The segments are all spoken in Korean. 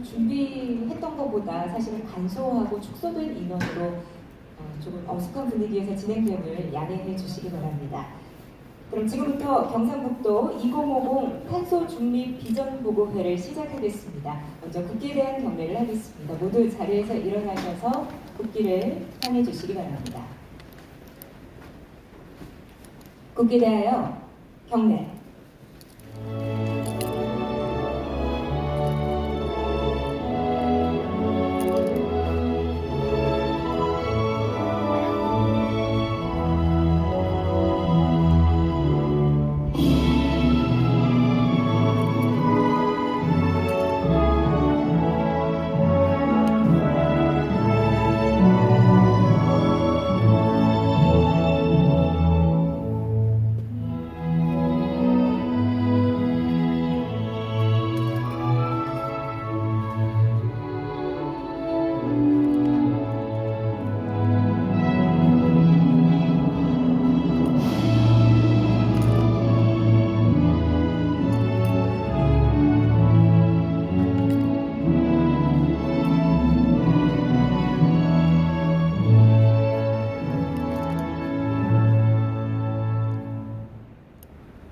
준비했던 것보다 사실은 간소하고 축소된 인원으로 조금 엄숙한 분위기에서 진행됨을 양해해 주시기 바랍니다. 그럼 지금부터 경상북도 2050 탄소 중립 비전 보고회를 시작하겠습니다. 먼저 국기에 대한 경례를 하겠습니다. 모두 자리에서 일어나셔서 국기를 향해 주시기 바랍니다. 국기에 대하여 경례.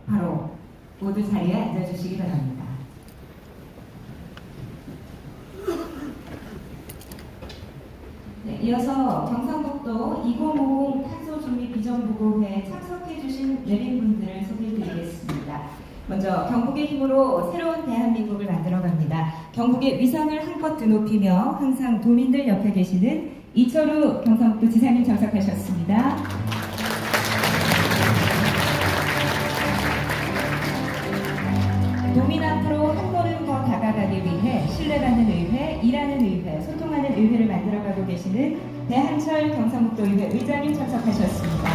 바로 모두 자리에 앉아주시기 바랍니다. 네, 이어서 경상북도 2050 탄소중립 비전보고회에 참석해주신 내빈분들을 소개해드리겠습니다. 먼저 경북의 힘으로 새로운 대한민국을 만들어갑니다. 경북의 위상을 한껏 드높이며 항상 도민들 옆에 계시는 이철우 경상북도 지사님 참석하셨습니다. 도민 앞으로 한 걸음 더 다가가기 위해 신뢰받는 의회, 일하는 의회, 소통하는 의회를 만들어가고 계시는 배한철 경상북도 의회 의장님 참석하셨습니다.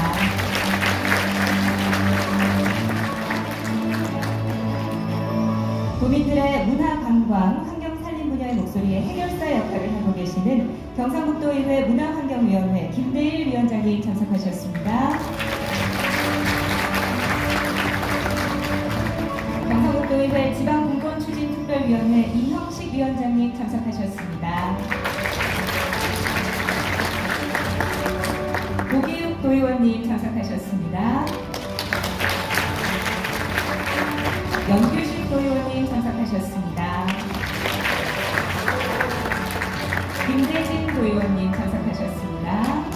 도민들의 문화 관광, 환경 살림 분야의 목소리의 해결사 역할을 하고 계시는 경상북도 의회 문화환경위원회 김대일 위원장님 참석하셨습니다. 경상북도의회 지방공무원추진특별위원회 이형식 위원장님 참석하셨습니다. 고기욱 도의원님 참석하셨습니다. 영규식 도의원님 참석하셨습니다. 김대진 도의원님 참석하셨습니다.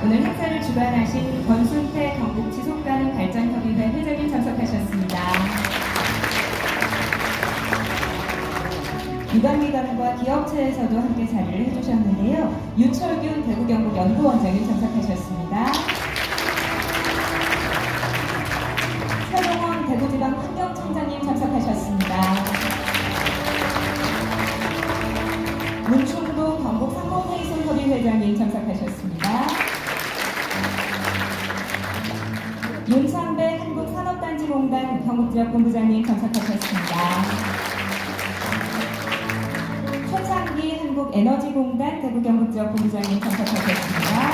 오늘 행사를 주관하신 권순태 경북 지속가능발전협의회 회장님 참석하셨습니다. 유관기관과 기업체에서도 함께 자리를 해주셨는데요. 유철균 대구경북연구원장님 참석하셨습니다. 서동원 대구지방 환경청장님 참석하셨습니다. 문충도 경북 상공회의소협의회장님 참석하셨습니다. 윤창배 한국산업단지공단 경북지역본부장님 참석하셨습니다. 최창기 한국에너지공단 대구경북지역본부장님 참석하셨습니다.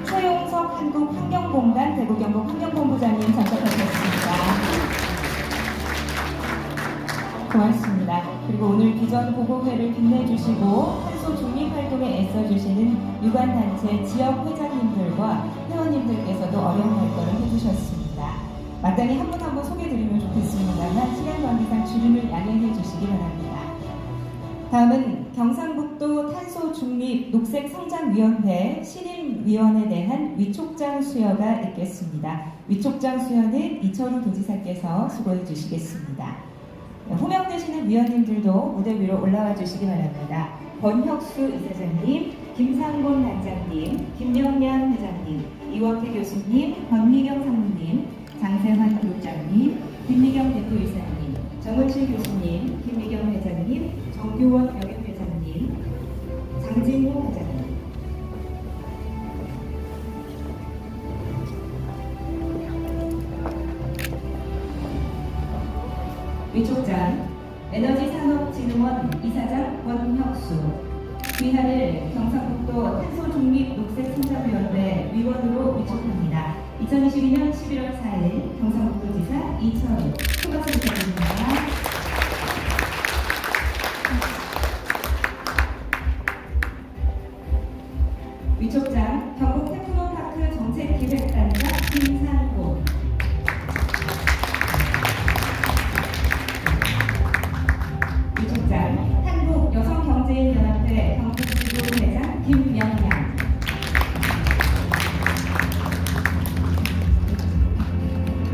최용석 한국환경공단 대구경북환경본부장님 참석하셨습니다. 고맙습니다. 그리고 오늘 비전 보고회를 빛내주시고 탄소 중립 활동에 애써주시는 유관단체 지역 회장님들과 회원님들께서도 어려운 활동을 해주셨습니다. 마땅히 한 분 한 분 소개드리면 좋겠습니다만 시간 관계상 줄임을 양해해 주시기 바랍니다. 다음은 경상북도 탄소 중립 녹색성장위원회 신임위원에 대한 위촉장 수여가 있겠습니다. 위촉장 수여는 이철우 도지사께서 수고해 주시겠습니다. 호명되시는 위원님들도 무대 위로 올라와 주시기 바랍니다. 권혁수 이사장님, 김상곤 단장님, 김영란 회장님, 이원태 교수님, 권미경 상무님, 장세환 교육장님, 김미경 대표이사님, 정은실 교수님, 김미경 회장님, 정규원 병역회장님, 장진호 회장님. 위촉장 에너지산업진흥원 이사장 권혁수, 위하를 경상북도 탄소중립 녹색성장위원회 위원으로 위촉합니다. 2022년 11월 4일 경상북도지사 이철우 큰 박수 부탁드립니다. 위촉장 경북 테크노파크 정책기획단장 김상곤, 위촉장 한국여성경제인연합회 경북지부 회장 김명양,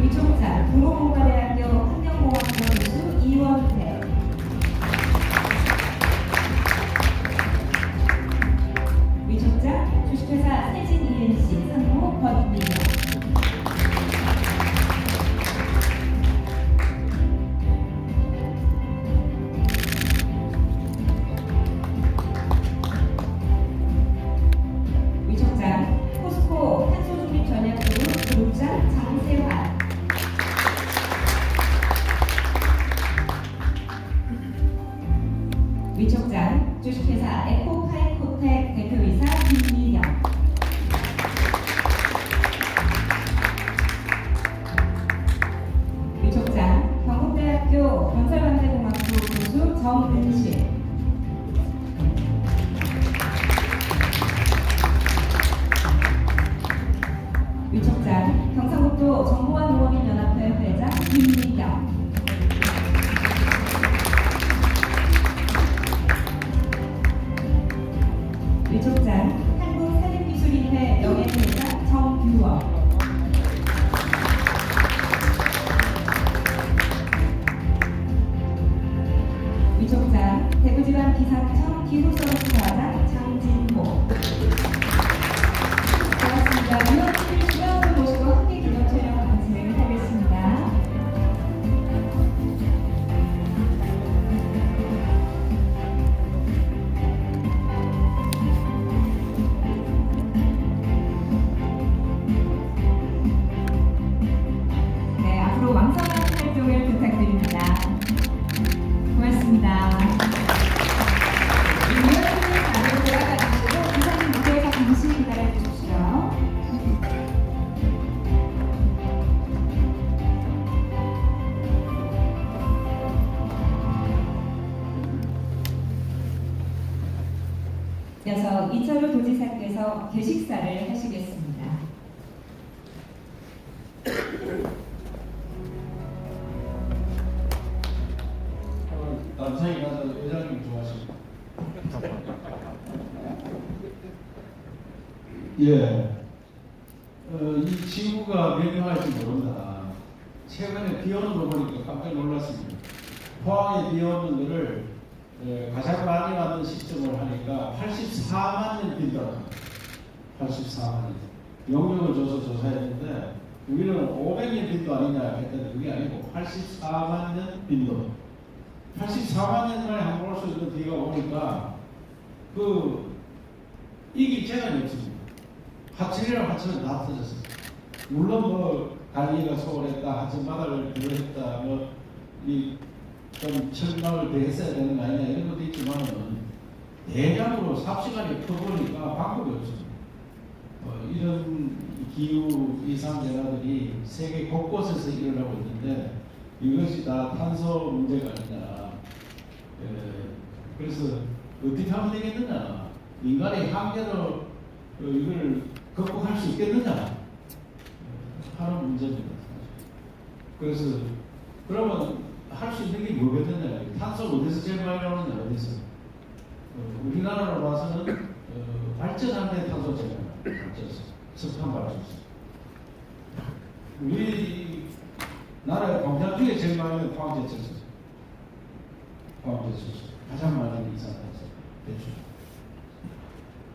위촉장 동호공과대학교 환경공학과 교수 이원태, 위촉장 주식회사 세진 ENC 상무 권민영, 위촉장 포스코 탄소중립전략그룹 그룹장 장세환, 위촉장 주식회사 에코파이코텍 대표이사 김미경, 위촉장 경북대학교 건설관대공학부 교수 정은실, 위촉장 경상북도 정보화 농업인연합회 회장 김미경, 위촉장 한국산림기술인회 명예회장 정규원, 위촉장 대구지방기상청 기후서비스과장 장진모. 고맙습니다. 위원님을 중앙으로 모시고 함께 기념 촬영 진행을 하겠습니다. 네, 앞으로 왕성한 활동을 부탁드립니다. 고맙습니다. 위원님 안으로 돌아가 주시고 기사님 무대에서 잠시 기다려 주십시오. 이어서 이철우 도지사께서 개식사를 하시겠습니다. 남산에 가서 회장님 좋아하시고. 예. 이 지구가 명령할지 모른다. 최근에 비 오는 거 보니까 깜짝 놀랐습니다. 포항에 비 오는 거를 가장 많이 맞는 시점을 하니까 84만 년 빈더라. 84만 년. 용역을 줘서 조사했는데 우리는 500년 빈도 아니냐 했더니 그게 아니고 84만 년 빈도. 84만 년 만에 한 번 올 수 있는 비가 오니까 이길 재간이 없습니다. 하천이랑 하천은 다 터졌어요. 물론 뭐 관리가 소홀했다, 하천 바닥을 그랬다, 좀 철망을 더 했어야 되는 거 아니냐 이런 것도 있지만은 대량으로 삽시간이 커보니까 방법이 없습니다. 이런 기후 이상 변화들이 세계 곳곳에서 일어나고 있는데 이것이 다 탄소 문제가 아니냐. 그래서 어떻게 하면 되겠느냐. 인간의 한계로 이걸 극복할 수 있겠느냐 하는 문제입니다. 그래서 그러면 할 수 있는 게 뭐겠느냐. 탄소 어디서 제일 많이 나오느냐. 어디서. 우리나라로 봐서는 발전한 데 탄소 제일 많이 나와요. 석탄 발전소. 우리 나라의 공장 중에 제일 많이 포항제철소. 포항제철소. 가장 많은 이산화탄소 배출.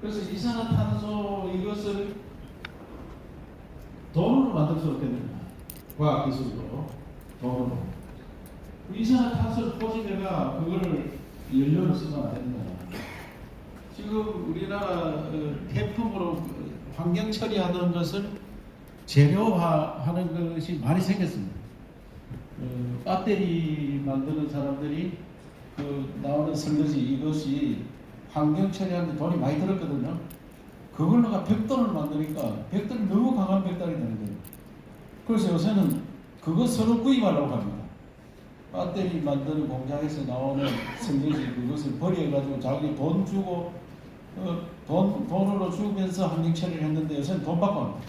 그래서 이산화탄소 이것을 돈으로 만들 수 없겠느냐. 과학기술로 돈으로. 이산화탄소를 포집해가 그걸 연료로 쓰면 안 된다. 지금 우리나라 태풍으로 환경 처리하는 것을 재료화하는 것이 많이 생겼습니다. 배터리 만드는 사람들이 나오는 설거지 이것이 환경 처리하는데 돈이 많이 들었거든요. 그걸로가 벽돌을 만드니까 벽돌이 너무 강한 벽돌이 되는 거예요. 그래서 요새는 그거 서로 구입하려고 합니다. 배터리 만드는 공장에서 나오는 성경지 그것을 버려가지고 자기 돈 주고 돈으로 주면서 환경 처리를 했는데 요새는 돈 받고 합니다.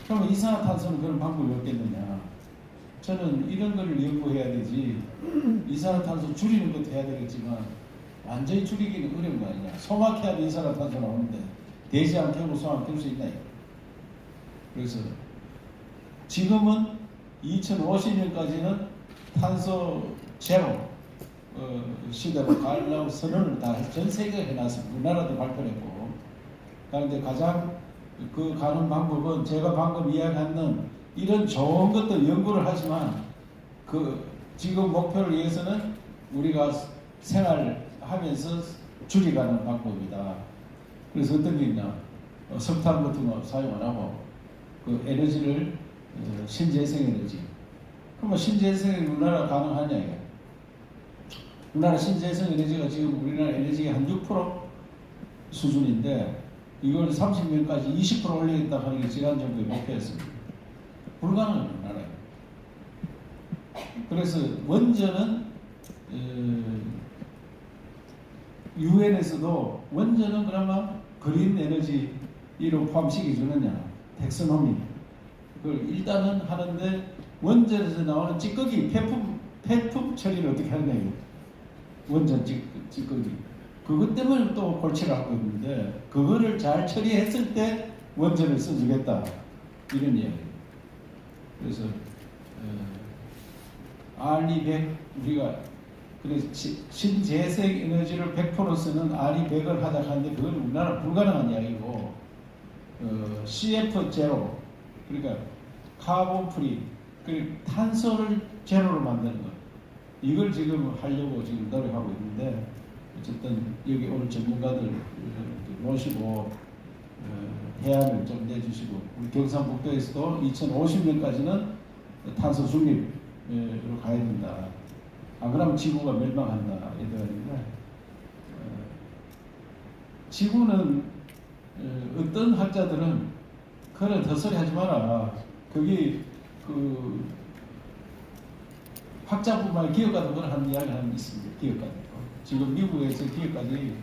그러면 이산화탄소는 그런 방법이 없겠느냐. 저는 이런 걸 연구해야 되지 이산화탄소 줄이는 것도 해야 되겠지만 완전히 줄이기는 어려운 거 아니냐. 소막해야 이산화탄소 나오는데 되지 않게 소막 될 수 있나. 그래서 지금은 2050년까지는 탄소 제로 시대로 가려고 선언을 다 전 세계에 해놨습니다. 우리나라도 발표했고. 그런데 가장 그 가는 방법은 제가 방금 이야기하는 이런 좋은 것도 연구를 하지만 그 지금 목표를 위해서는 우리가 생활하면서 줄여가는 방법이다. 그래서 어떤 게 있냐. 석탄 같은 거 사용 안 하고 그 에너지를 신재생 에너지. 그러면 신재생 우리나라 가능하냐 이게. 우리나라 신재생 에너지가 지금 우리나라 에너지가 한 6% 수준인데 이걸 30년까지 20% 올리겠다 하는 게 지난 정부의 목표였습니다. 불가능한 나라예요. 그래서 원전은 유엔에서도 원전은 그나마 그린 에너지로 포함시켜 주느냐 텍스노미 그걸 일단은 하는데 원전에서 나오는 찌꺼기 폐품 처리를 어떻게 하느냐 원전 찌꺼기 그것 때문에 또 골치를 하고 있는데 그거를 잘 처리했을 때 원전을 써주겠다 이런 이야기. 그래서 RE100 우리가 그래서 신재생 에너지를 100% 쓰는 RE100을 하자 하는데 그건 우리나라 불가능한 이야기고 CF0 그러니까 카본 프리 그리고 탄소를 제로로 만드는 것 이걸 지금 하려고 지금 노력하고 있는데 어쨌든 여기 오늘 전문가들 모시고 해안을 좀 내주시고 우리 경상북도에서도 2050년까지는 탄소 중립으로 가야 된다. 안 그러면 지구가 멸망한다. 이래가지고 지구는 어떤 학자들은 그래 덧소리 하지 마라. 거기 그 학자뿐만 기업가도 그런 하는 이야기 하는 게 있습니다. 기업가들. 지금 미국에서 기업가들이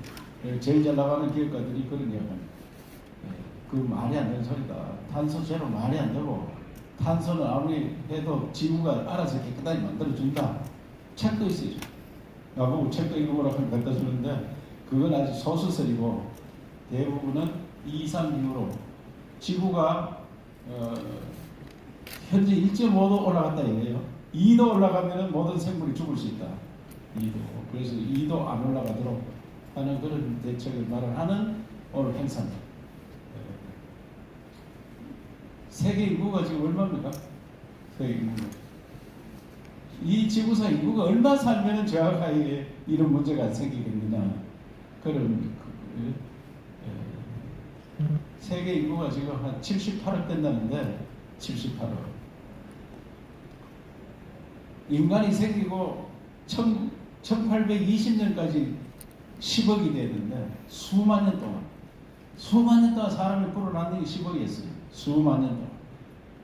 제일 잘 나가는 기업가들이 그런 이야기 합니다. 그 말이 안 되는 소리다. 탄소 제로 말이 안 되고 탄소는 아무리 해도 지구가 알아서 깨끗하게 만들어준다. 책도 있어요. 나보고 책도 읽어보라고 하면 갖다 주는데 그건 아주 소수설이고 대부분은 2, 3기후로 지구가 현재 1.5도 올라갔다 이래요. 2도 올라가면 모든 생물이 죽을 수 있다. 2도. 그래서 2도 안 올라가도록 하는 그런 대책을 마련하는 오늘 행사입니다. 세계 인구가 지금 얼마입니까? 세계 인구가. 이 지구상 인구가 얼마 살면 정확하게 이런 문제가 안 생기겠느냐. 그런 세계 인구가 지금 한 78억 된다는데 78억. 인간이 생기고 1820년까지 10억이 되는데 수만 년 동안 사람이 불어났는 게 10억이었어요. 수만 년 동안.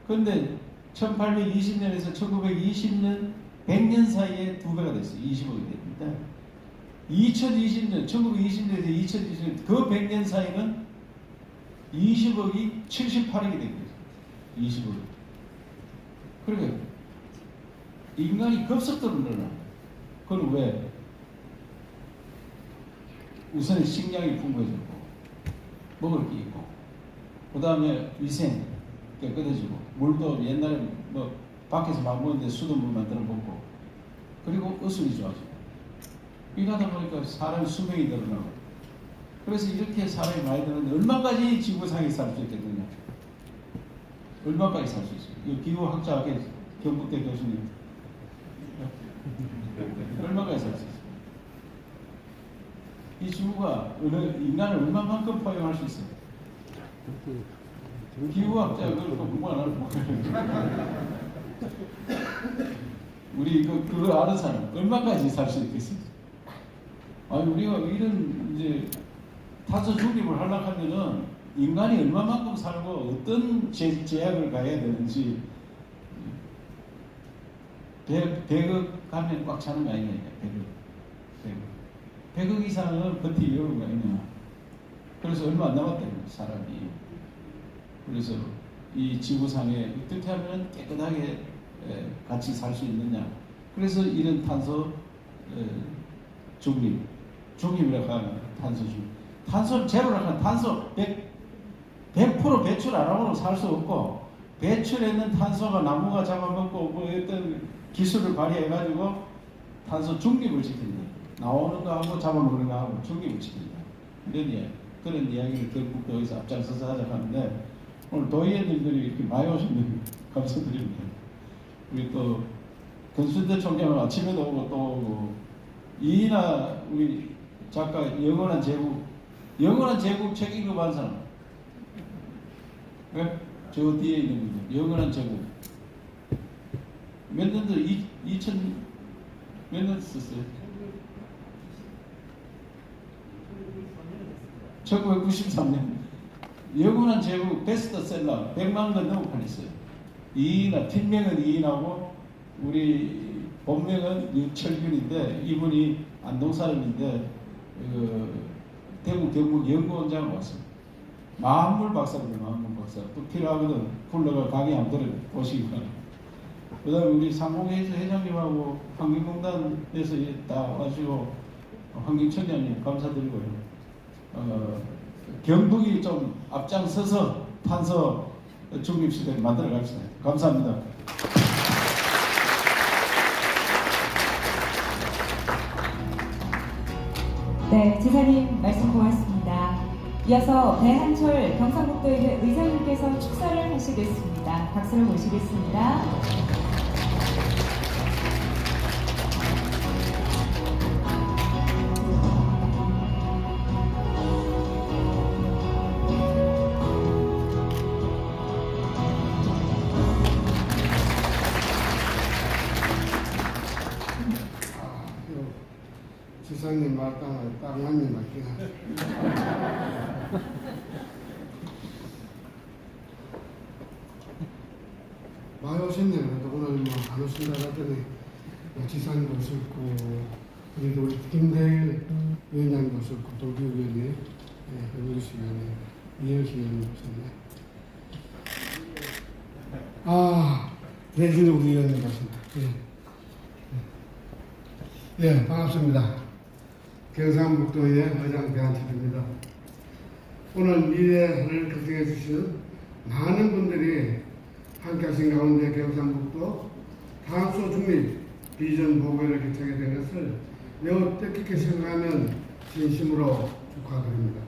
그런데 1820년에서 1920년 100년 사이에 2배가 됐어요. 20억이 됐는데 2020년 1920년에서 2020년 그 100년 사이는 20억이 78억이 된 거죠. 20억. 그러니까 인간이 급속도로 늘어나. 그건 왜? 우선 식량이 풍부해졌고 먹을 게 있고 그 다음에 위생 깨끗해지고 물도 옛날에 뭐 밖에서 막 먹는데 수돗물만 들어 먹고 그리고 어순이 좋아지고 이러다 보니까 사람의 수명이 늘어나고 그래서 이렇게 사람이 많이 드는데 얼마까지 지구상에 살 수 있겠느냐? 얼마까지 살 수 있어요? 이 기후학자 경북대 교수님 얼마까지 살 수 있어요? 이 지구가 인간을 얼마만큼 포용할 수 있어요? 기후학자 그걸 공부 안 하고 우리 그거 아는 사람 얼마까지 살 수 있겠어요? 아니 우리가 이런 이제 탄소 중립을 하려고 하면은 인간이 얼마만큼 살고 어떤 제약을 가해야 되는지 100억 가면 꽉 차는 거 아니냐. 100억 이상은 버틸 여유가 있냐. 그래서 얼마 안 남았다는 사람이. 그래서 이 지구상에 어떻게 하면 깨끗하게 같이 살 수 있느냐. 그래서 이런 탄소 중립이라고 하는 탄소 중립. 탄소 제로라고 하는 탄소 100% 배출 안 하고는 살 수 없고, 배출했는 탄소가 나무가 잡아먹고 뭐 어떤 기술을 발휘해가지고 탄소 중립을 지킨다. 나오는 거 하고 잡아먹는 거 하고 중립을 지킨다. 그런 이야기를 결국 여기서 앞장서서 하자고 하는데, 오늘 도의원님들이 이렇게 많이 오셨는데 감사드립니다. 우리 또 권순대 총장은 아침에도 오고 또 오고, 이나 우리 작가 영원한 제국 책 읽어본 사람? 왜? 저 뒤에 있는 분들. 영원한 제국. 몇 년도 2000 몇 년 썼어요? 1993년. 영원한 제국 베스트셀러 100만 권 넘어 팔렸어요. 이인하, 팀명은 이인하고 우리 본명은 유철균인데, 이분이 안동 사람인데 대구 경북 연구원장을 왔습니다. 만물 박사입니다. 만물 박사. 또 필요하거든 불러가 강의 한번 들어보시기 바랍니다. 그 다음에 우리 상공회의소 회장님하고 환경공단에서 다 와주시고 환경청장님 감사드리고요. 경북이 좀 앞장서서 탄소 중립시대를 만들어 갑시다. 감사합니다. 네, 지사님 말씀 고맙습니다. 이어서 배한철 경상북도의회 의장님께서 축사를 하시겠습니다. 박수를 모시겠습니다. 지사님 말따라 딱 맞는 말이야. 많이 오셨네요. 그래도 오늘 뭐 안 오신다 하더니 지사님도 오셨고, 그래도 우리 김대일 위원장도 오셨고, 도교위원회, 변호시위원회, 이현식 위원님 오셨네. 대신 우리 위원님 오셨다. 예, 반갑습니다. 경상북도의 의장 배한철입니다. 오늘 미래를 걱정해 주시는 많은 분들이 함께 하신 가운데 경상북도 탄소 중립 비전 보고회를 개최하게 된 것을 매우 뜻깊게 생각하면 진심으로 축하드립니다.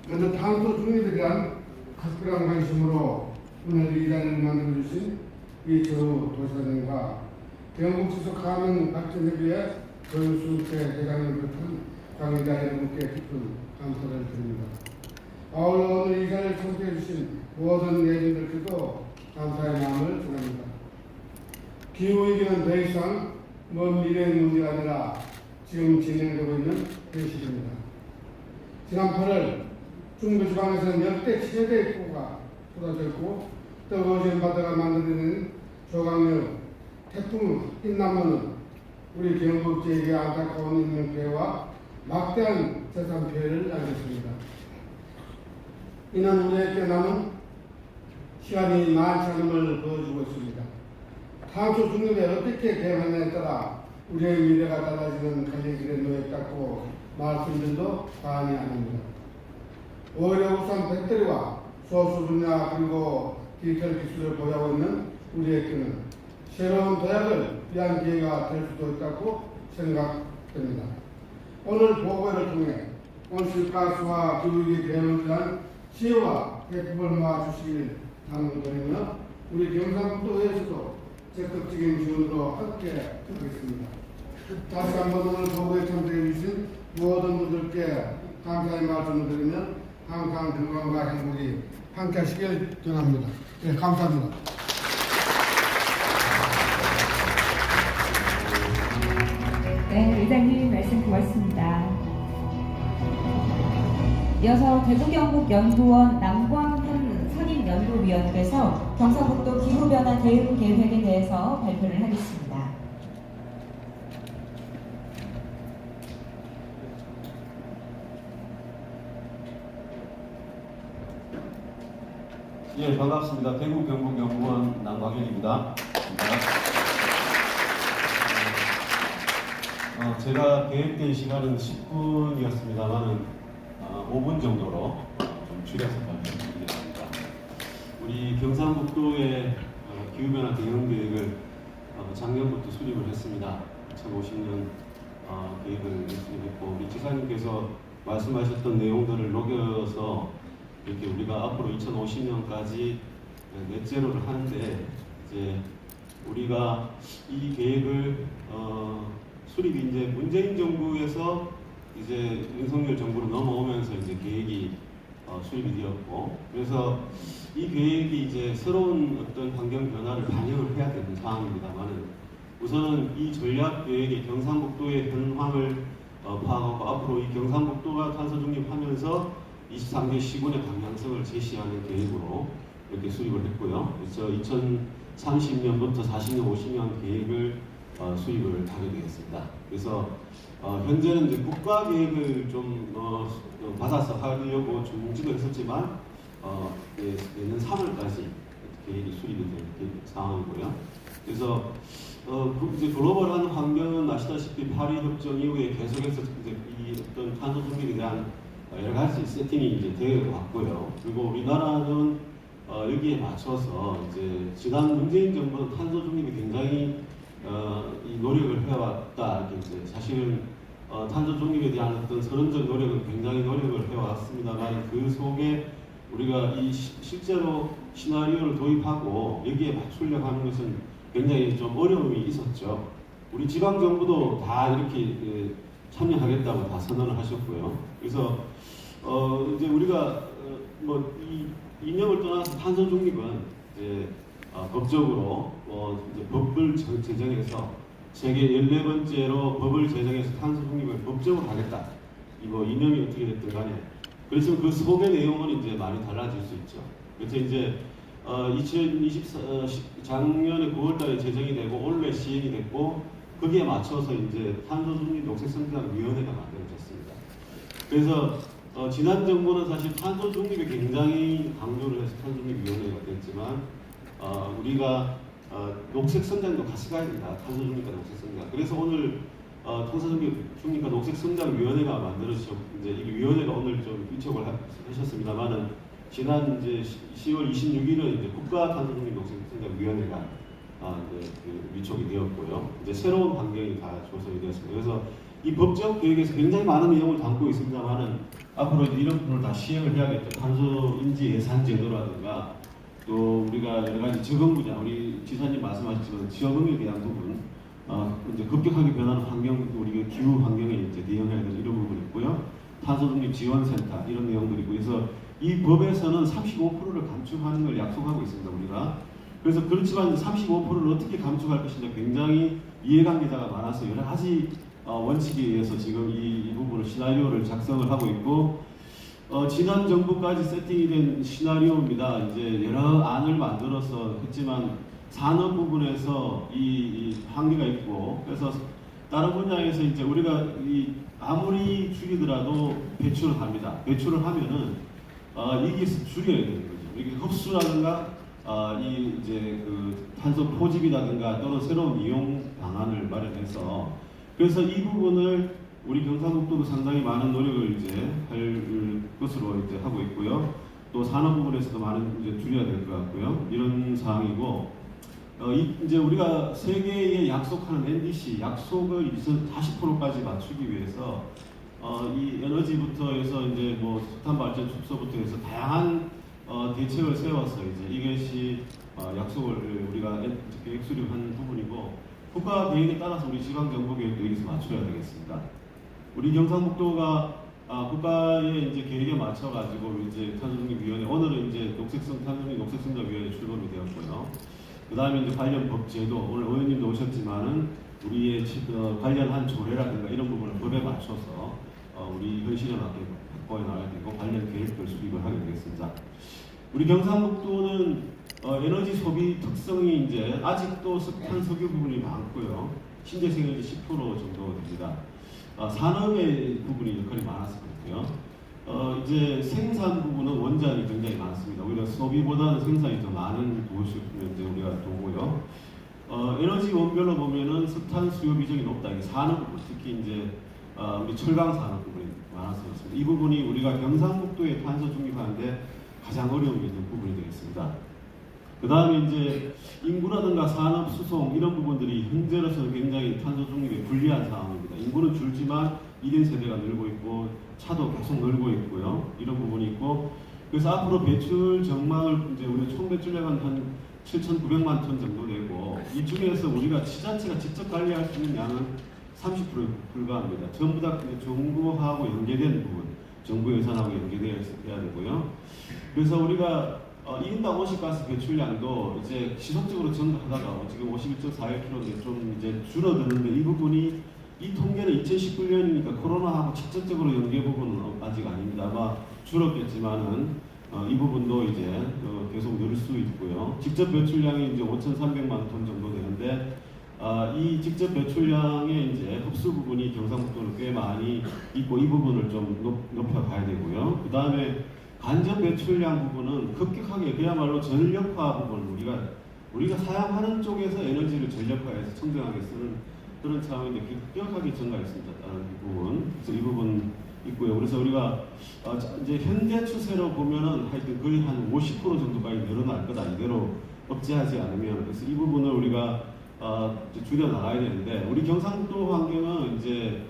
먼저 탄소 중립에 대한 각별한 관심으로 오늘 이 자리를 만들어 주신 이철우 도시장님과 경북지속가면 발전협의회 권순태 회장을 비롯한 관계자 여러분께 깊은 감사를 드립니다. 아울러 오늘 이 자리를 참석해 주신 모든 예진들께도 감사의 마음을 전합니다. 기후위기는 더 이상 먼 미래의 문제가 아니라 지금 진행되고 있는 현실입니다. 지난 8월 중부지방에서는 역대 최대의 폭우가 쏟아졌고, 뜨거워진 바다가 만들어내는 조강력, 태풍 흰나무는 우리 경북지역의 안타까운 인명피해와 막대한 재산 피해를 안겼습니다. 이는 우리에게 남은 시간이 많지 않음을 보여주고 있습니다. 탄소 중립에 어떻게 대응하느냐에 따라 우리의 미래가 달라지는 갈린 길에 놓였다고 말씀드려도 과언이 아닙니다. 오히려 우선 배터리와 소수 분야 그리고 디지털 기술을 보유하고 있는 우리에게는 새로운 도약을 위한 기회가 될 수도 있다고 생각됩니다. 오늘 보고회를 통해 온실가스와 기후위기 대응을 위한 지혜와 대책을 모아주시길 당부드리며 우리 경상북도에서도 적극적인 지원으로 함께 하겠습니다. 다시 한번 오늘 보고에 참석해 주신 모든 분들께 감사의 말씀을 드리며 항상 건강과 행복이 함께 하시길 기원합니다. 네, 감사합니다. 네, 의장님 말씀 고맙습니다. 이어서 대구경북연구원 남광훈 선임연구위원께서 경상북도 기후변화 대응 계획에 대해서 발표를 하겠습니다. 예, 반갑습니다. 대구 경북연구원 남광현입니다. 제가 계획된 시간은 10분이었습니다만은 5분 정도로 좀 줄여서 발표드리겠습니다. 우리 경상북도의 기후변화 대응 계획을 작년부터 수립을 했습니다. 2050년 계획을 수립했고, 우리 지사님께서 말씀하셨던 내용들을 녹여서 이렇게 우리가 앞으로 2050년까지 넷제로를 하는데, 이제 우리가 이 계획을 수립이 이제 문재인 정부에서 이제 윤석열 정부로 넘어오면서 이제 계획이 수립이 되었고, 그래서 이 계획이 이제 새로운 어떤 환경 변화를 반영을 해야 되는 상황입니다만은, 우선은 이 전략 계획이 경상북도의 현황을 파악하고 앞으로 이 경상북도가 탄소 중립하면서 23개 시군의 방향성을 제시하는 계획으로 이렇게 수립을 했고요. 그래서 2030년부터 40년, 50년 계획을 수립을 하게 되겠습니다. 그래서 현재는 이제 국가 계획을 좀 받아서 하려고 준비도 했었지만 내년 3월까지 계획이 수립이 된 상황이고요. 그래서 이제 글로벌한 환경은 아시다시피 파리 협정 이후에 계속해서 이제 이 어떤 탄소 중립에 대한 여러 가지 세팅이 이제 되어 왔고요. 그리고 우리나라는 여기에 맞춰서 이제 지난 문재인 정부는 탄소 중립이 굉장히 이 노력을 해왔다. 이렇게 이제 사실은 탄소 중립에 대한 어떤 선언적 노력은 굉장히 노력을 해왔습니다만, 그 속에 우리가 이 실제로 시나리오를 도입하고 여기에 맞추려고 하는 것은 굉장히 좀 어려움이 있었죠. 우리 지방 정부도 다 이렇게 참여하겠다고 다 선언을 하셨고요. 그래서 이제 우리가 이 이념을 떠나서 탄소 중립은 이제 법적으로 이제 법을 제정해서 세계 14번째로 법을 제정해서 탄소 중립을 법적으로 하겠다. 이거 이념이 어떻게 됐든 간에. 그렇지만 그 속의 내용은 이제 많이 달라질 수 있죠. 그래서 이제 2024 작년에 9월달에 제정이 되고 올해 시행이 됐고, 거기에 맞춰서 이제 탄소 중립 녹색 성장 위원회가 만들어졌습니다. 그래서 지난 정부는 사실 탄소 중립에 굉장히 강조를 해서 탄소 중립 위원회가 됐지만, 우리가 녹색 성장도 같이 가야 된다. 탄소 중립과 녹색 성장. 그래서 오늘 통사중립과 녹색 성장 위원회가 만들어졌고, 이제 이 위원회가 오늘 좀 위촉을 하셨습니다만은, 지난 이제 10월 26일은 이제 국가 탄소 중립 녹색 성장 위원회가 이제 위촉이 되었고요. 이제 새로운 환경이 다 조성이 되었습니다. 그래서 이 법적 계획에서 굉장히 많은 내용을 담고 있습니다만은, 앞으로 이제 이런 부분을 다 시행을 해야겠죠. 탄소 인지 예산 제도라든가, 또 우리가 여러 가지 적응 분야, 우리 지사님 말씀하셨지만 적응에 대한 부분, 이제 급격하게 변하는 환경, 우리가 기후 환경에 이제 대응해야 되는 이런 부분이 있고요. 탄소 중립 지원센터 이런 내용들이 있고, 그래서 이 법에서는 35%를 감축하는 걸 약속하고 있습니다, 우리가. 그래서 그렇지만 35%를 어떻게 감축할 것인지 굉장히 이해관계자가 많아서 여러 가지 원칙에 의해서 지금 이 부분을 시나리오를 작성을 하고 있고, 지난 정부까지 세팅이 된 시나리오입니다. 이제 여러 안을 만들어서 했지만 산업 부분에서 이 한계가 있고, 그래서 다른 분야에서 이제 우리가 아무리 줄이더라도 배출을 합니다. 배출을 하면은 이게 줄여야 되는 거죠. 이게 흡수라든가 이제 그 탄소 포집이라든가 또는 새로운 이용 방안을 마련해서, 그래서 이 부분을 우리 경상북도도 상당히 많은 노력을 이제 할 것으로 이제 하고 있고요. 또 산업 부분에서도 많은 이제 줄여야 될 것 같고요. 이런 상황이고, 이제 우리가 세계에 약속하는 NDC 약속을 40%까지 맞추기 위해서 이 에너지부터 해서 이제 뭐 석탄 발전 축소부터 해서 다양한 대책을 세워서 이제 이것이 약속을 우리가 계획 수립한 부분이고, 국가 계획에 따라서 우리 지방 정부 계획도 여기서 맞춰야 되겠습니다. 우리 경상북도가 국가의 이제 계획에 맞춰가지고 이제 탄소중립위원회, 오늘은 이제 탄소중립 녹색성장위원회 출범이 되었고요. 그 다음에 이제 관련 법제도, 오늘 의원님도 오셨지만은 우리의 관련한 조례라든가 이런 부분을 법에 맞춰서 우리 현실에 맞게 확보해 나가야 되고 관련 계획들 수립을 하게 되겠습니다. 우리 경상북도는 에너지 소비 특성이 이제 아직도 석탄 석유 부분이 많고요. 신재생 에너지 10% 정도 됩니다. 산업의 부분이 역할이 많았을 것 같아요. 이제 생산 부분은 원자력이 굉장히 많습니다. 오히려 소비보다는 생산이 더 많은 도시면 이제 우리가 보고요. 에너지 원별로 보면은 석탄 수요 비중이 높다. 이게 산업 부분, 특히 이제 우리 철강 산업 부분이 많아서 그렇습니다. 이 부분이 우리가 경상북도의 탄소 중립하는데 가장 어려움이 있는 부분이 되겠습니다. 그 다음에 이제 인구라든가 산업, 수송 이런 부분들이 현재로서는 굉장히 탄소 중립에 불리한 상황입니다. 인구는 줄지만 1인 세대가 늘고 있고 차도 계속 늘고 있고요. 이런 부분이 있고 그래서 앞으로 배출 전망을 이제 우리 총 배출량은 한 7,900만 톤 정도 되고 이 중에서 우리가 지자체가 직접 관리할 수 있는 양은 30%에 불과합니다. 전부 다 정부하고 연계된 부분, 정부 예산하고 연계되어야 되고요. 그래서 우리가 인당 온실가스 배출량도 이제 지속적으로 증가하다가 지금 51.41kg인데 좀 이제 줄어드는데 이 부분이 이 통계는 2019년이니까 코로나하고 직접적으로 연계 부분은 아직 아닙니다. 아마 줄었겠지만은 이 부분도 이제 계속 늘 수 있고요. 직접 배출량이 이제 5,300만 톤 정도 되는데 이 직접 배출량의 이제 흡수 부분이 경상북도는 꽤 많이 있고 이 부분을 좀 높여가야 되고요. 그 다음에 간접 배출량 부분은 급격하게 그야말로 전력화 부분 우리가 사용하는 쪽에서 에너지를 전력화해서 청정하게 쓰는 그런 차원인데 급격하게 증가했습니다. 다른 부분 그래서 이 부분 있고요. 그래서 우리가 이제 현재 추세로 보면은 하여튼 거의 한 50% 정도까지 늘어날 거다. 이대로 억제하지 않으면 그래서 이 부분을 우리가 줄여 나가야 되는데 우리 경상북도 환경은 이제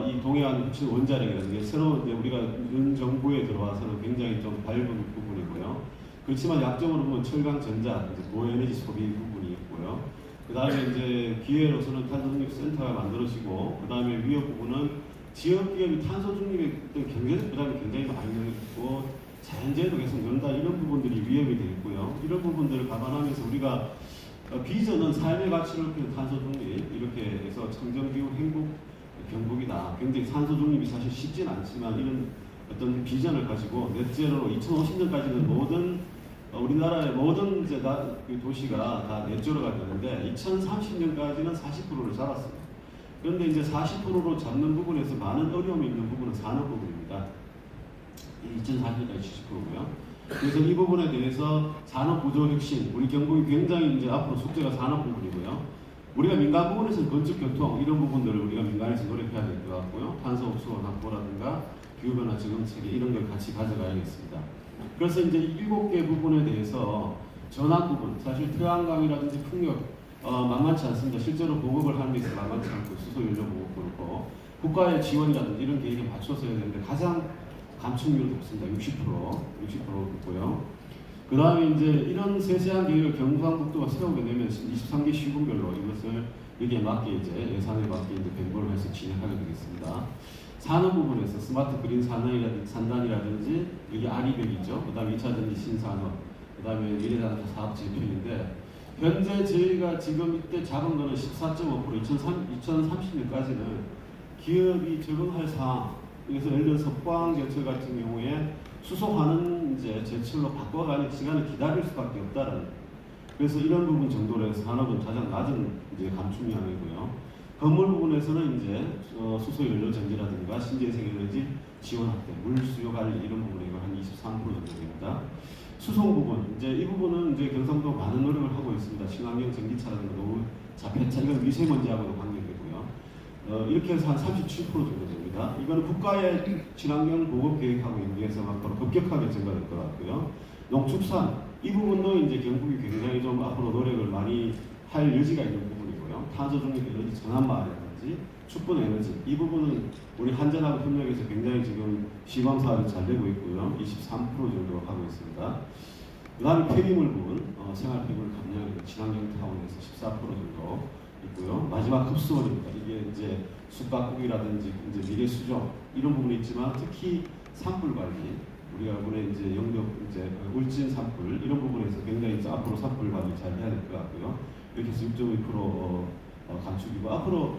이 동해안 흡수 원자력이라는 게 새로 이제 우리가 윤 정부에 들어와서는 굉장히 좀 밝은 부분이고요. 그렇지만 약점으로 보면 철강 전자, 고에너지 소비 부분이 있고요. 그 다음에 이제 기회로서는 탄소 중립 센터가 만들어지고 그 다음에 위협 부분은 지역 기업이 탄소 중립에 경제적 부담이 굉장히 많이 있고 자연재해도 계속 는다 이런 부분들이 위협이 되어 있고요. 이런 부분들을 감안하면서 우리가 비전은 삶의 가치를 높이는 탄소 중립 이렇게 해서 청정기후 행복 경북이다. 굉장히 탄소 중립이 사실 쉽진 않지만 이런 어떤 비전을 가지고 넷제로로 2050년까지는 모든 우리나라의 모든 이제 그 도시가 다 넷제로가 되는데 2030년까지는 40%를 잡았습니다. 그런데 이제 40%로 잡는 부분에서 많은 어려움이 있는 부분은 산업 부분입니다. 2040년까지 70%고요. 그래서 이 부분에 대해서 산업 구조 혁신, 우리 경북이 굉장히 이제 앞으로 숙제가 산업 부분이고요. 우리가 민간 부분에서는 건축, 교통 이런 부분들을 우리가 민간에서 노력해야 될 것 같고요. 탄소 흡수 확보라든가 기후변화 적응 체계 이런 걸 같이 가져가야겠습니다. 그래서 이제 7개 부분에 대해서 전환 부분, 사실 태양광이라든지 풍력 만만치 않습니다. 실제로 보급을 하는 데 있어서 만만치 않고 수소연료 보급 그렇고 국가의 지원이라든지 이런 계획에 맞춰서 해야 되는데 가장 감축률이 높습니다. 60% 있고요. 그 다음에 이제 이런 세세한 계획을 경상북도가 세우게 되면 23개 시군별로 이것을 여기에 맞게 이제 예산에 맞게 이제 변보를 해서 진행하게 되겠습니다. 산업 부분에서 스마트 그린 산단이라든지 여기 아리백이죠. 그 다음에 2차전지 신산업, 그 다음에 미래자동차 사업 재편인데 현재 저희가 지금 이때 잡은 거는 14.5% 2030년까지는 기업이 적응할 상황. 그래서 예를 들어서 포항제철 같은 경우에 수송하는 이제 제철로 바꿔가는 시간을 기다릴 수밖에 없다는. 그래서 이런 부분 정도로 해서 산업은 가장 낮은 이제 감축량이고요. 건물 부분에서는 이제 수소 연료 전지라든가 신재생 에너지 지원 확대, 물 수요 관리 이런 부분에 한 23% 정도 됩니다. 수송 부분 이제 이 부분은 이제 경상도 많은 노력을 하고 있습니다. 친환경 전기차라든가 노후 자폐차 이건 미세먼지하고도 관계되고요. 이렇게 해서 한 37% 정도 됩니다. 이거는 국가의 친환경 보급 계획하고 연계해서 앞으로 급격하게 증가될 것 같고요. 농축산 이 부분도 이제 경북이 굉장히 좀 앞으로 노력을 많이 할 여지가 있는 부분이고요. 탄소 중립 에너지 전환마라든지 축분 에너지 이 부분은 우리 한전하고 협력해서 굉장히 지금 시범 사업이 잘 되고 있고요. 23% 정도 하고 있습니다. 그 다음에 폐기물 부분, 생활 폐기물 감량이 친환경 타운에서 14% 정도 있고요. 마지막 흡수원입니다. 이게 이제 숙박국이라든지 이제 미래 수정 이런 부분이 있지만 특히 산불 관리 우리가 이번에 이제 영역 이제 울진 산불 이런 부분에서 굉장히 이제 앞으로 산불 관리 잘 해야 될 것 같고요. 이렇게 해서 6.2% 감축이고 앞으로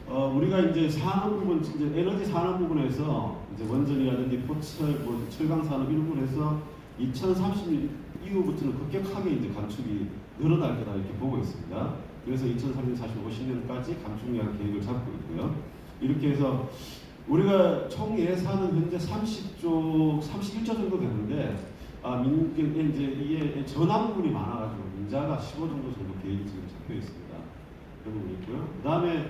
우리가 이제 산업 부분, 이제 에너지 산업 부분에서 이제 원전이라든지 포철, 철강 산업 일부분에서 2030년 이후부터는 급격하게 이제 감축이 늘어날 거다 이렇게 보고 있습니다. 그래서 2030년, 50년까지 감축량 계획을 잡고 있고요. 이렇게 해서 우리가 총 예산은 현재 31조 정도 되는데, 이제 이게 전환 부분이 많아가지고 민자가 15 정도 계획이 지금 잡혀 있습니다. 그런 부분이 있고요. 그 다음에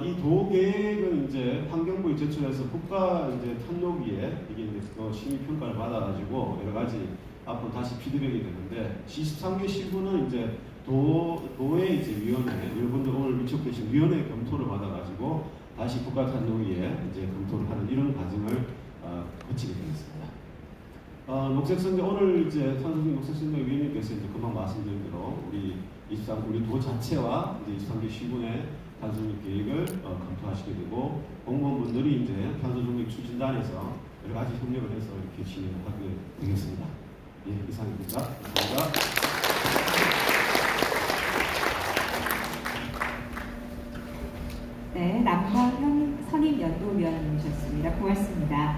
이 도 계획은 이제 환경부에 제출해서 국가 이제 탄노기에 이게 이제 심의 평가를 받아가지고 여러 가지 앞으로 다시 피드백이 되는데, 23개 시군은 이제 도의 이제 위원회, 여러분들 오늘 미처 계신 위원회 검토를 받아가지고 다시 국가 탄노기에 이제 검토를 하는 이런 과정을 거치게 되겠습니다. 녹색성장, 오늘 이제 탄소중립 녹색성장 위원님께서 이제 금방 말씀드린 대로 우리 도 자체와 이제 23개 시군의 탄소중립 계획을 검토하시게 되고, 공무원분들이 이제 탄소중립 추진단에서 여러 가지 협력을 해서 이렇게 진행을 하게 되겠습니다. 예, 이상입니다. 감사합니다. 네, 남광현 선임연구위원님이셨습니다. 고맙습니다.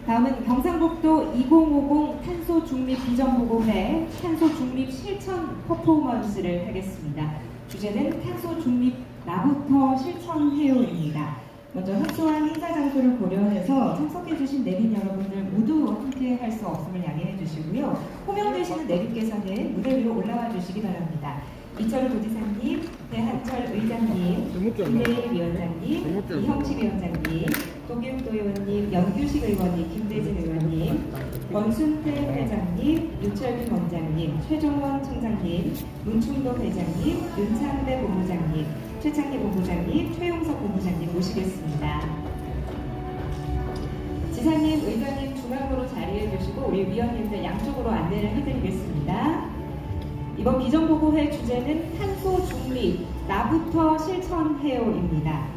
다음은 경상북도 2050 탄소 중립 비전보고회 탄소 중립 실천 퍼포먼스를 하겠습니다. 주제는 탄소 중립 나부터 실천해요입니다. 먼저 협소한 행사 장소를 고려해서 참석해주신 내빈 여러분들 모두 함께 할 수 없음을 양해해 주시고요. 호명되시는 내빈께서는 무대 위로 올라와 주시기 바랍니다. 이철우 도지사님, 배한철 의장님, 김대일 위원장님, 이형식 위원장님, 도기욱도 의원님, 연규식 의원님, 김대진 의원님, 권순태 회장님, 유철균 원장님, 최종원 총장님, 문충도 회장님, 윤창배 본부장님, 최창희 본부장님, 최용석 본부장님 모시겠습니다. 지사님, 의장님 중앙으로 자리해 주시고 우리 위원님들 양쪽으로 안내를 해드리겠습니다. 이번 비전보고회 주제는 탄소 중립, 나부터 실천해요입니다.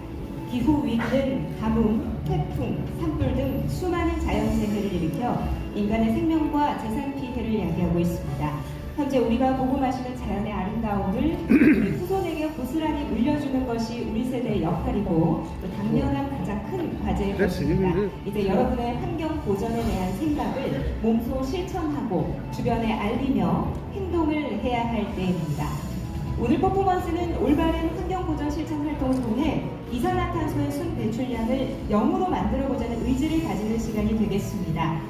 기후위기는 가뭄, 태풍, 산불 등 수많은 자연재해를 일으켜 인간의 생명과 재산 피해를 야기하고 있습니다. 현재 우리가 보고 마시는 자연의 아름다움을 우리 후손에게 고스란히 물려주는 것이 우리 세대의 역할이고 또 당면한 가장 큰 과제일 것입니다. 이제 여러분의 환경 보전에 대한 생각을 몸소 실천하고 주변에 알리며 행동을 해야 할 때입니다. 오늘 퍼포먼스는 올바른 환경 보전 실천 활동을 통해 이산화탄소의 순 배출량을 0으로 만들어보자는 의지를 가지는 시간이 되겠습니다.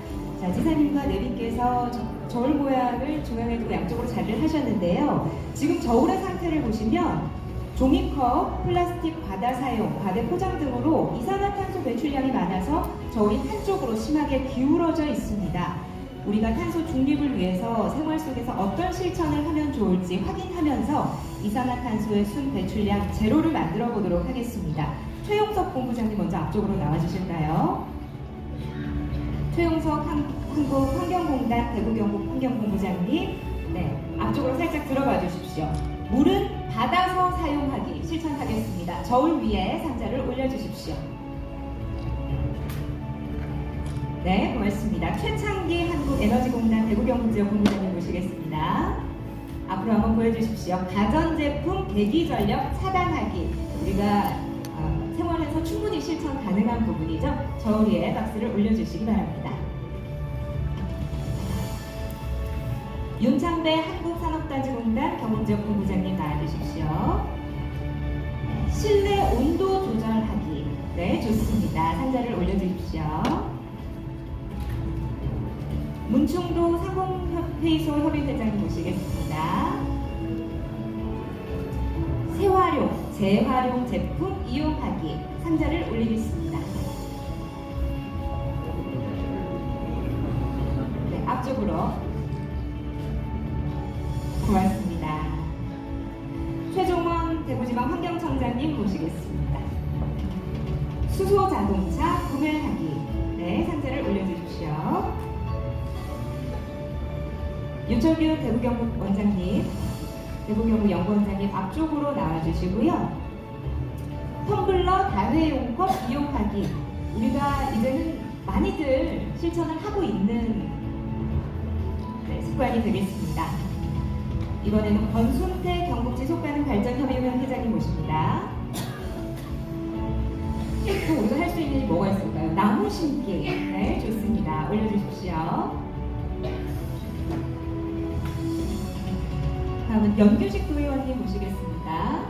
자, 지사님과 내빈께서 저울 모양을 중앙에 두고 양쪽으로 자리를 하셨는데요. 지금 저울의 상태를 보시면 종이컵, 플라스틱 과다 사용, 과대 포장 등으로 이산화탄소 배출량이 많아서 저울이 한쪽으로 심하게 기울어져 있습니다. 우리가 탄소 중립을 위해서 생활 속에서 어떤 실천을 하면 좋을지 확인하면서 이산화탄소의 순 배출량 제로를 만들어 보도록 하겠습니다. 최용석 본부장님 먼저 앞쪽으로 나와주실까요? 최용석 한국환경공단 대구경북 환경본부장님, 네, 앞쪽으로 살짝 들어봐 주십시오. 물은 받아서 사용하기 실천하겠습니다. 저울 위에 상자를 올려주십시오. 네, 고맙습니다. 최창기 한국에너지공단 대구경북지역본부장님 모시겠습니다. 앞으로 한번 보여주십시오. 가전제품 대기전력 차단하기. 우리가 생활에서 충분히 실천 가능한 부분이죠. 저울 위에 박스를 올려주시기 바랍니다. 윤창배 한국산업단지공단 경북지역본부장님 나와주십시오. 실내 온도 조절하기. 네, 좋습니다. 상자를 올려주십시오. 문충도 상공회의소 협의회장님 모시겠습니다. 재활용 제품 이용하기. 상자를 올리겠습니다. 네, 앞쪽으로. 고맙습니다. 최종원 대구지방 환경청장님 모시겠습니다. 수소 자동차 구매하기. 네, 상자를 올려주십시오. 유철균 대구경북 원장님, 대구경북 연구원장님 앞쪽으로 나와주시고요. 텀블러 다회용컵 이용하기. 우리가 이제는 많이들 실천을 하고 있는 습관이 되겠습니다. 이번에는 권순태 경북지 속가는 발전협의회 회장님 모십니다. 또 우리가 할 수 있는 일이 뭐가 있을까요? 나무 심기. 네, 좋습니다. 올려주십시오. 다음은 연규식 도의원님 모시겠습니다.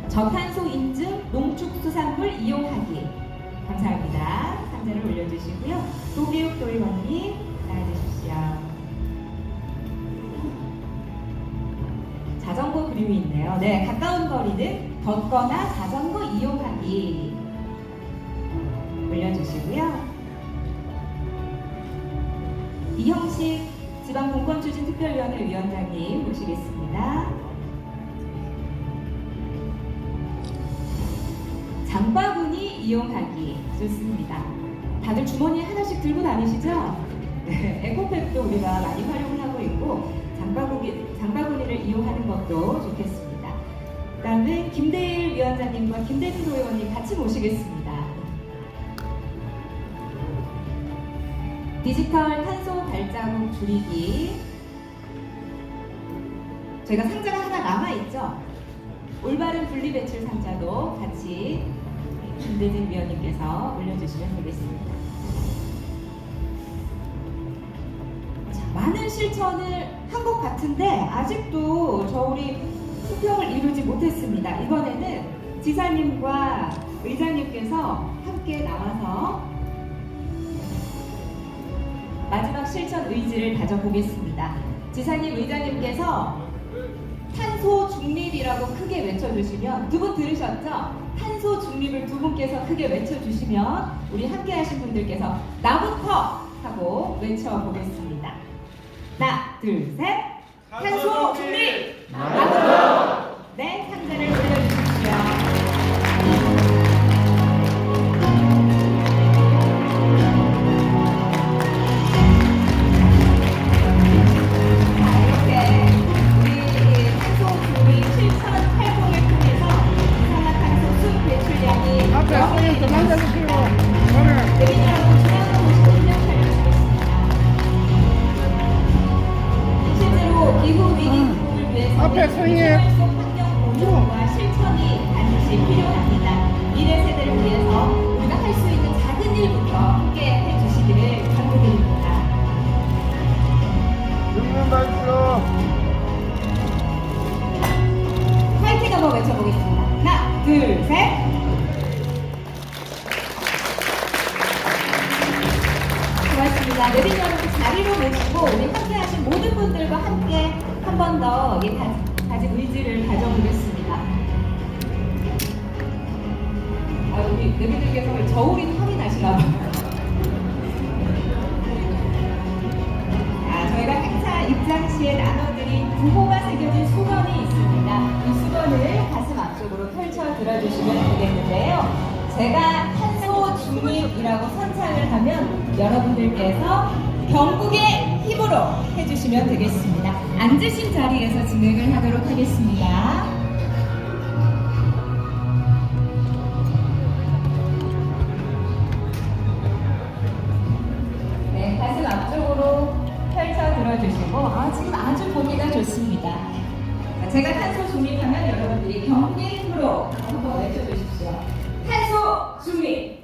저탄소 인증 농축수산물 이용하기. 감사합니다. 상자를 올려주시고요. 도교육 도의원님 나와주십시오. 자전거 그림이 있네요. 네, 가까운 거리는 걷거나 자전거 이용하기. 올려주시고요. 이형식 지방공권추진특별위원회 위원장님 모시겠습니다. 장바구니 이용하기. 좋습니다. 다들 주머니에 하나씩 들고 다니시죠? 네, 에코백도 우리가 많이 활용을 하고 있고 장바구니를 이용하는 것도 좋겠습니다. 그 다음에 김대일 위원장님과 김대중 도의원님 같이 모시겠습니다. 디지털 탄소 발자국 줄이기. 저희가 상자가 하나 남아있죠? 올바른 분리배출 상자도 같이 김대진 위원님께서 올려주시면 되겠습니다. 자, 많은 실천을 한 것 같은데 아직도 저 우리 수평을 이루지 못했습니다. 이번에는 지사님과 의장님께서 함께 나와서 마지막 실천 의지를 다져보겠습니다. 지사님, 의장님께서 탄소 중립이라고 크게 외쳐주시면, 두 분 들으셨죠? 탄소 중립을 두 분께서 크게 외쳐주시면 우리 함께 하신 분들께서 나부터 하고 외쳐보겠습니다. 하나, 둘, 셋. 탄소 중립! 나부터! 네, 상자를 올려주십시오. 앞에 선생님. 환경보존과 실천이 반드시 필요합니다. 미래 세대를 위해서 우리가 할 수 있는 작은 일부터 함께 해주시기를 당부드립니다. 화이팅 한번 외쳐보겠습니다. 하나, 둘, 셋. 고맙습니다. 내린 여러분 자리로 모시고 우리 함께 하신 모든 분들과 함께 한 번 더 다진 의지를 가져보겠습니다. 우리 내비들께서 저울이 탐이 나시나 봐요. 저희가 행사 입장 시에 나눠드린 구호가 새겨진 수건이 있습니다. 이 수건을 가슴 앞쪽으로 펼쳐 들어주시면 되겠는데요. 제가 탄소 중립이라고 선창을 하면 여러분들께서 경국의 힘으로 해주시면 되겠습니다. 앉으신 자리에서 진행을 하도록 하겠습니다. 네, 가슴 앞쪽으로 펼쳐 들어주시고 지금 아주 보기가 좋습니다. 제가 탄소 중립하면 여러분들이 경국의 힘으로 한번 외쳐주십시오. 탄소 중립!